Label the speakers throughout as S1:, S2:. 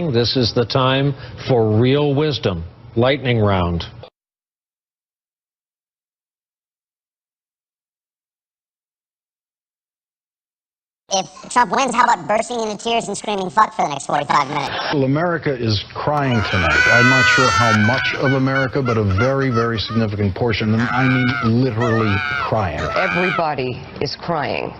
S1: This is the time for real wisdom. Lightning round.
S2: If Trump wins, how about bursting into tears and screaming fuck for the next 45 minutes?
S3: Well, America is crying tonight. I'm not sure how much of America, but a very, very significant portion. And I mean literally crying.
S4: Everybody is crying.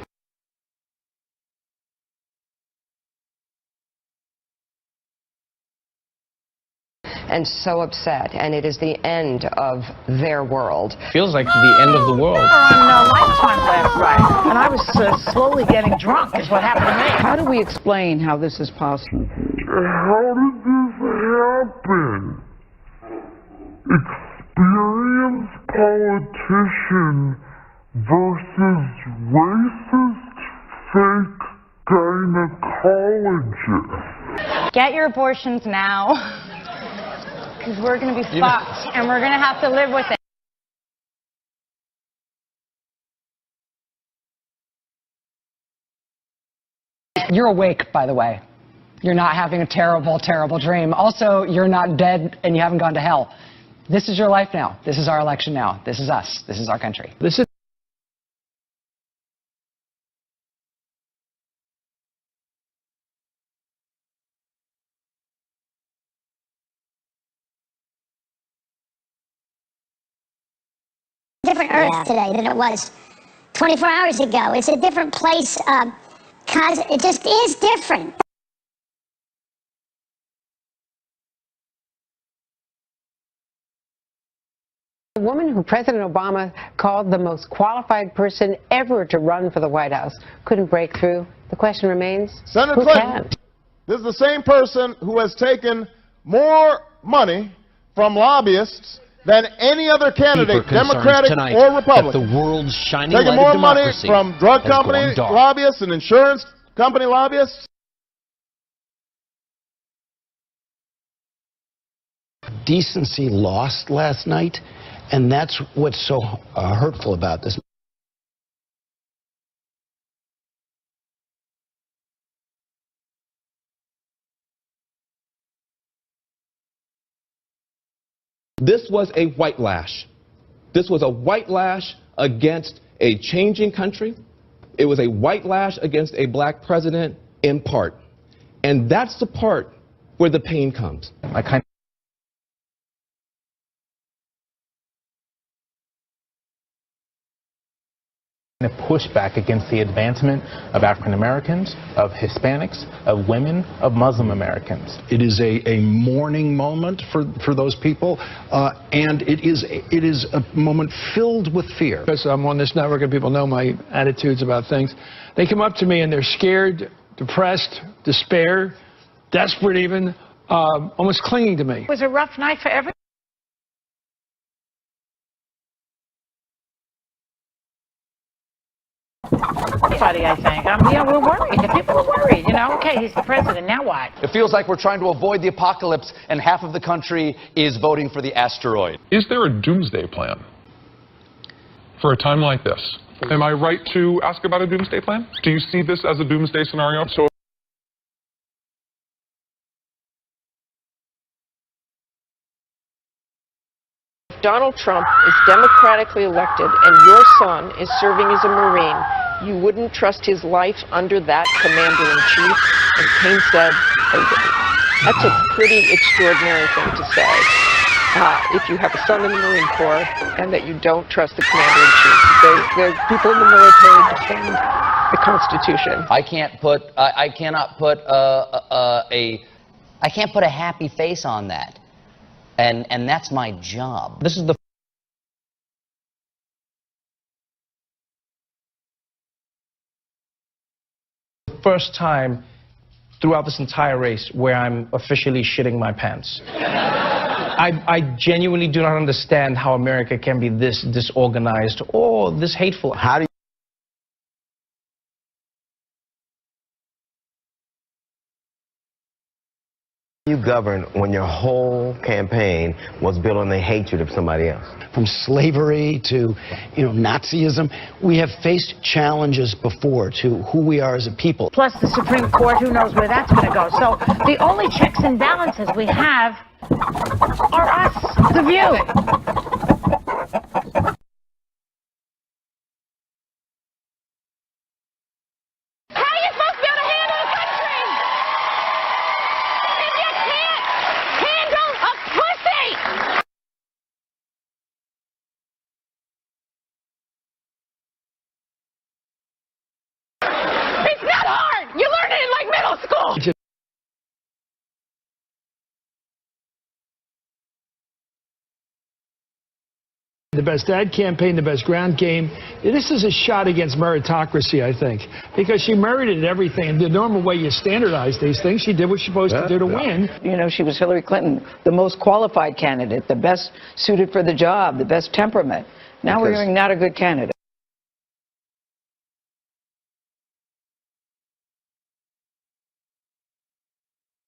S4: And so upset, and it is the end of their world.
S5: Feels like the end of the world.
S6: On Lifetime last night, and I was slowly getting drunk, is what happened to me.
S4: How do we explain how this is possible?
S7: How did this happen? Experienced politician versus racist fake gynecologist.
S8: Get your abortions now. Because we're going to be fucked, and we're going to have to live with it.
S9: You're awake, by the way. You're not having a terrible, terrible dream. Also, you're not dead and you haven't gone to hell. This is your life now. This is our election now. This is us. This is our country.
S5: This is
S2: Different Earth today than it was 24 hours ago. It's a different place. It just is different.
S4: A woman who President Obama called the most qualified person ever to run for the White House couldn't break through. The question remains,
S10: Senator
S4: who
S10: Clinton,
S4: can?
S10: This is the same person who has taken more money from lobbyists than any other candidate, Democratic or Republican.
S1: The world's shining
S10: taking
S1: light
S10: more
S1: of
S10: money
S1: democracy
S10: from drug
S1: has
S10: company
S1: gone dark.
S10: lobbyists and insurance company lobbyists.
S3: Decency lost last night, and that's what's so hurtful about this.
S11: This was a white lash. This was a white lash against a changing country. It was a white lash against a black president in part. And that's the part where the pain comes.
S5: a pushback against the advancement of African Americans, of Hispanics, of women, of Muslim Americans.
S3: It is a mourning moment for those people, and it is a moment filled with fear.
S12: Because I'm on this network and people know my attitudes about things. They come up to me and they're scared, depressed, despair, desperate even, almost clinging to me.
S6: It was a rough night for everyone. I think. We're worried. The people are worried. Okay, he's the president. Now what?
S13: It feels like we're trying to avoid the apocalypse, and half of the country is voting for the asteroid.
S14: Is there a doomsday plan for a time like this? Am I right to ask about a doomsday plan? Do you see this as a doomsday scenario? So
S4: Donald Trump is democratically elected and your son is serving as a Marine, you wouldn't trust his life under that commander-in-chief? And Kane said, that's a pretty extraordinary thing to say. If you have a son in the Marine Corps and that you don't trust the commander-in-chief. The people in the military defend the Constitution.
S13: I cannot put a happy face on that. And that's my job.
S5: This is the first time throughout this entire race where I'm officially shitting my pants. I genuinely do not understand how America can be this disorganized or this hateful. How do
S3: you
S15: govern when your whole campaign was built on the hatred of somebody else?
S16: From slavery to, Nazism, we have faced challenges before to who we are as a people.
S6: Plus the Supreme Court, who knows where that's going to go. So the only checks and balances we have are us, the View.
S12: The best ad campaign, the best ground game. This is a shot against meritocracy, I think, because she merited everything. The normal way you standardize these things, she did what she's supposed to do to win.
S17: You know, she was Hillary Clinton, the most qualified candidate, the best suited for the job, the best temperament. Now we're hearing not a good candidate.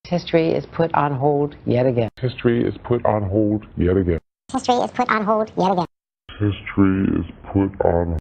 S18: History is put on hold yet again.
S7: History is put on hold yet again.
S2: History is put on hold yet again.
S7: History is put on